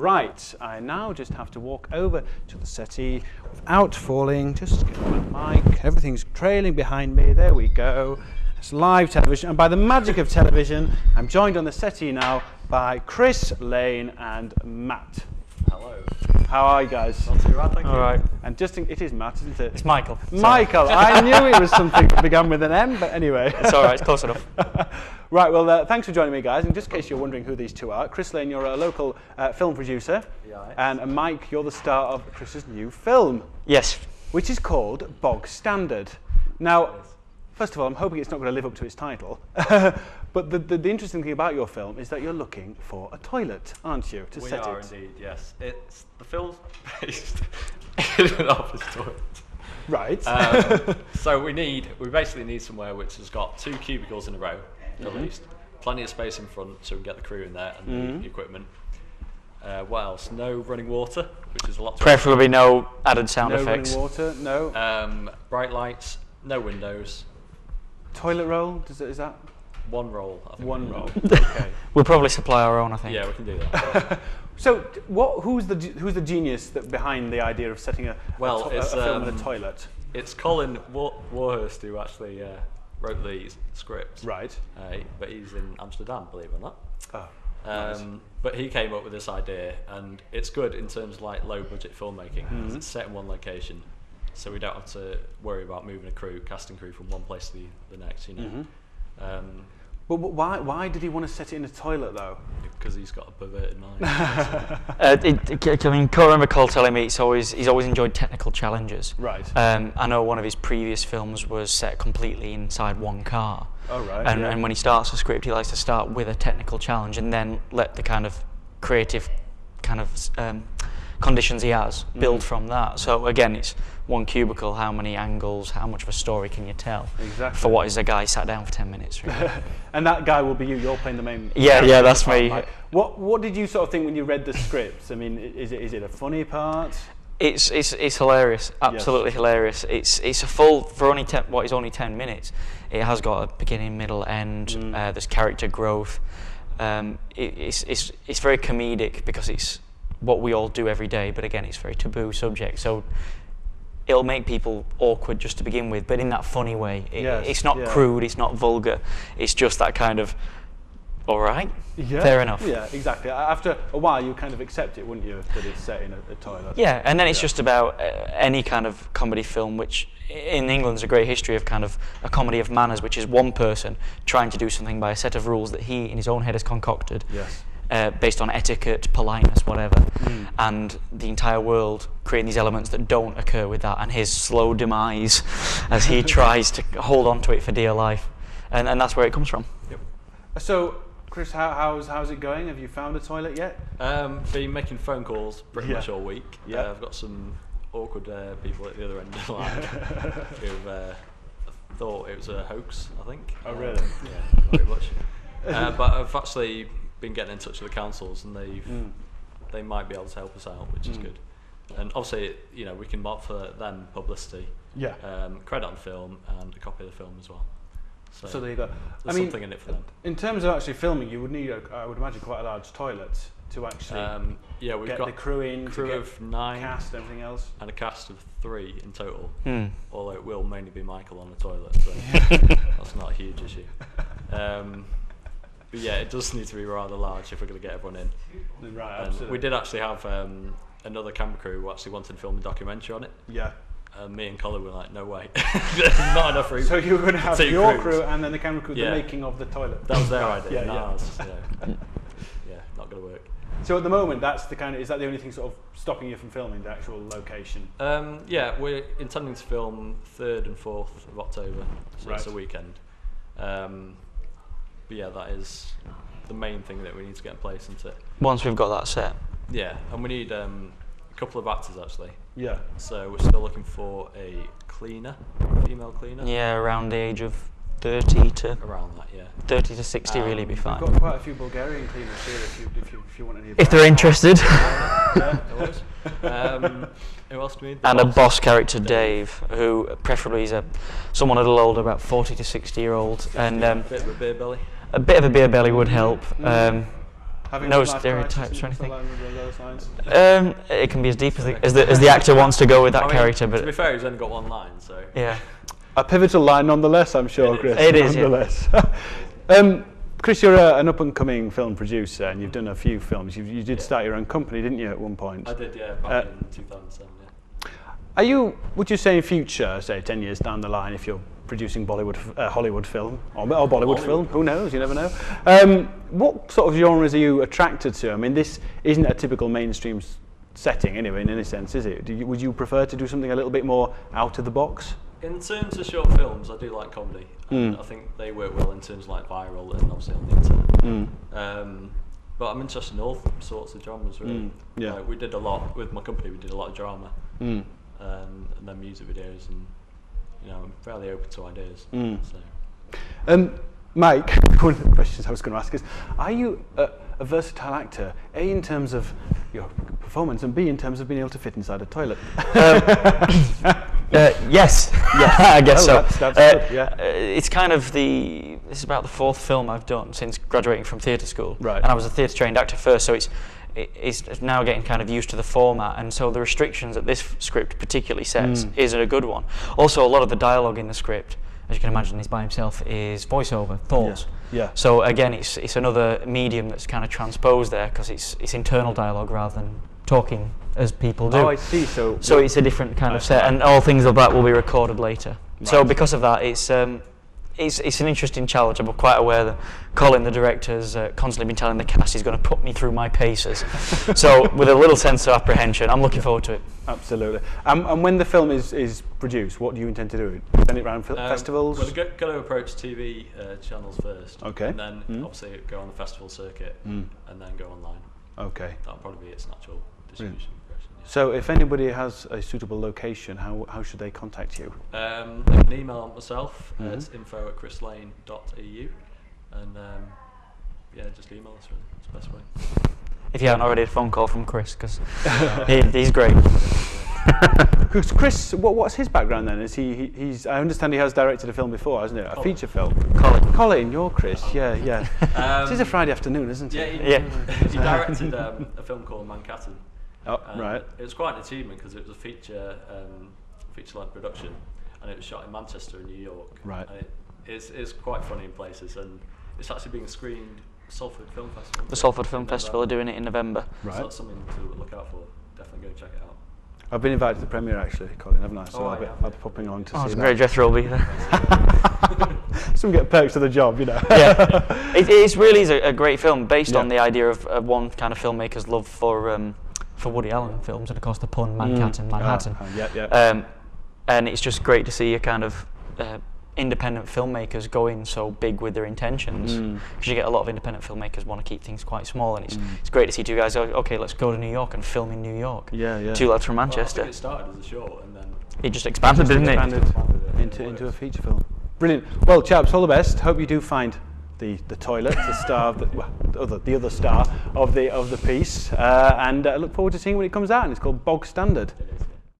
Right, I now just have to walk over to the settee without falling. Just get my mic. Everything's trailing behind me. There we go. It's live television, and by the magic of television, I'm joined on the settee now by Chris, Lane, and Matt. Hello. How are you guys? Not too bad, thank you. All right. And just it is Matt, isn't it? It's Michael. Michael. I knew it was something that began with an M, but anyway. It's all right. It's close enough. Right. Well, thanks for joining me, guys. And just in case you're wondering who these two are, Chris Lane, you're a local film producer, and Mike, you're the star of Chris's new film. Yes. Which is called Bog Standard. Now, first of all, I'm hoping it's not going to live up to its title. But the interesting thing about your film is that you're looking for a toilet, aren't you, to set it? We are indeed, yes. The film's based in an office toilet. Right. So we basically need somewhere which has got 2 cubicles in a row, at least. Plenty of space in front so we can get the crew in there and the equipment. What else? No running water, which is a lot. Preferably no added sound effects. No running water, no. Bright lights, no windows. Toilet roll, is that? One roll, I think. One roll, okay. We'll probably supply our own, I think. Yeah, we can do that. So, who's the genius behind the idea of setting a film in a toilet? It's Colin Warhurst who actually wrote the script. Right. But he's in Amsterdam, believe it or not. Oh, nice. But he came up with this idea, and it's good in terms of like low budget filmmaking. Because it's set in one location, so we don't have to worry about moving casting crew from one place to the next. You know. But why did he want to set it in a toilet though? Because he's got a perverted mind. I mean, I remember Cole telling me he's always enjoyed technical challenges. Right. I know one of his previous films was set completely inside one car. Oh right. And when he starts a script, he likes to start with a technical challenge and then let the kind of creative kind of conditions he has build from that. So again, it's one cubicle, how many angles, how much of a story can you tell? Exactly. For what is a guy sat down for 10 minutes, really. And that guy will be you, you're playing the main Yeah, that's me. Like, what did you sort of think when you read the script? I mean, is it a funny part? It's hilarious, absolutely hilarious. It's a full, for only what is only 10 minutes, it has got a beginning, middle, end, there's character growth. It's very comedic because it's what we all do every day, but again, it's a very taboo subject. So it'll make people awkward just to begin with, but in that funny way. It's not crude, it's not vulgar, it's just that kind of, all right, fair enough. Yeah, exactly. After a while, you kind of accept it, wouldn't you, that it's set in a toilet? Yeah, and then it's just about any kind of comedy film, which in England's a great history of kind of a comedy of manners, which is one person trying to do something by a set of rules that he in his own head has concocted. Yes. Based on etiquette, politeness, whatever, and the entire world creating these elements that don't occur with that, and his slow demise as he tries to hold on to it for dear life, and that's where it comes from. Yep. So, Chris, how's it going? Have you found a toilet yet? Been making phone calls pretty much all week. Yeah. I've got some awkward people at the other end of the line who've thought it was a hoax, I think. Oh, really? Yeah, very much. But I've actually been getting in touch with the councils, and they might be able to help us out, which is good. And obviously, you know, we can offer them publicity, credit on film, and a copy of the film as well. So there you go. There's something in it for them. In terms of actually filming, you would need, I would imagine, quite a large toilet to actually we've get got the crew in, crew of 9, cast and everything else, and a cast of 3 in total. Although it will mainly be Michael on the toilet, so that's not a huge issue. But yeah, it does need to be rather large if we're going to get everyone in. Right, absolutely. We did actually have another camera crew who actually wanted to film a documentary on it. Yeah. Me and Colin were like, no way. There's not enough room. So you were going to have your crew and then the camera crew, the making of the toilet. That was their idea. Yeah, not going to work. So at the moment, is that the only thing sort of stopping you from filming the actual location? Yeah, we're intending to film 3rd and 4th of October, so it's a weekend. But yeah, that is the main thing that we need to get in place, isn't it? Once we've got that set. Yeah, and we need a couple of actors actually. Yeah. So we're still looking for a cleaner, female cleaner. Yeah, around the age of 30 to... Around that, yeah. 30 to 60 really be fine. We've got quite a few Bulgarian cleaners here if you want any. If they're interested. Yeah, there was. Who else do we need? And a boss character, Dave, who preferably is someone a little older, about 40 to 60-year-old. And a bit of a beer belly. A bit of a beer belly would help. no stereotypes or anything. It can be as deep as the actor wants to go with that character. But to be fair, he's only got one line, so yeah, a pivotal line nonetheless. I'm sure, Chris. It is. Nonetheless. Chris, you're an up-and-coming film producer, and you've done a few films. You did start your own company, didn't you, at one point? I did, yeah, back in 2007. Yeah. Would you say in future, say 10 years down the line, if you're producing Hollywood film or Bollywood film, who knows? You never know. What sort of genres are you attracted to? I mean, this isn't a typical mainstream setting, anyway, in any sense, is it? Would you prefer to do something a little bit more out of the box? In terms of short films, I do like comedy. And I think they work well in terms of like viral and obviously on the internet. But I'm interested in all sorts of genres, really. Yeah. We did a lot with my company. We did a lot of drama, and then music videos, and I'm fairly open to ideas. So. Mike, one of the questions I was going to ask is: are you a versatile actor? A, in terms of your performance, and B, in terms of being able to fit inside a toilet. Yes, I guess so. That's good, yeah. It's kind of this is about the fourth film I've done since graduating from theatre school. Right. And I was a theatre trained actor first, so it's now getting kind of used to the format, and so the restrictions that this script particularly sets isn't a good one. Also, a lot of the dialogue in the script, as you can imagine, he's by himself, is voiceover, thoughts. Yeah. So again, it's another medium that's kind of transposed there, because it's internal dialogue rather than talking as people do. Oh, I see. So it's a different kind of set, and all things of that will be recorded later. Right. So because of that, it's an interesting challenge. I'm quite aware that Colin, the director, has constantly been telling the cast he's going to put me through my paces. So with a little sense of apprehension, I'm looking forward to it. Absolutely. And when the film is produced, what do you intend to do? Send it around festivals? Well, we're going to approach TV channels first. Okay. And then obviously go on the festival circuit, and then go online. Okay. That'll probably be its natural distribution. So if anybody has a suitable location, how should they contact you? They can email myself. It's info@chrislane.eu, and just email us. Really. It's the best way. If you haven't already had a phone call from Chris, because he's great. Chris, what's his background then? Is he's? I understand he has directed a film before, hasn't it? A feature film. Colin, you're Chris. Yeah. This is a Friday afternoon, isn't it? He directed a film called Manhattan. Oh, right. It was quite an achievement because it was a feature-length production, and it was shot in Manchester and New York. Right. And it's quite funny in places, and it's actually being screened at Salford Film Festival. The Salford Film Festival are doing it in November. Right. So that's something to look out for. Definitely go check it out. I've been invited to the premiere actually, Colin, haven't I? So I'll be popping on to see it's that. a great dress will be there. Some get perks of the job, Yeah. It really is a great film based on the idea of one kind of filmmaker's love for Woody Allen films, and of course the pun Manhattan. And it's just great to see a kind of independent filmmakers going so big with their intentions, because you get a lot of independent filmmakers want to keep things quite small, and it's great to see two guys go, okay, let's go to New York and film in New York. Yeah. Two lads from Manchester. Well, I think it started as a short, and then it just expanded, didn't it? Into a feature film. Brilliant. Well, chaps, all the best. Hope you do find the toilet, the star of the other star of the piece, and I look forward to seeing when it comes out. And it's called Bog Standard.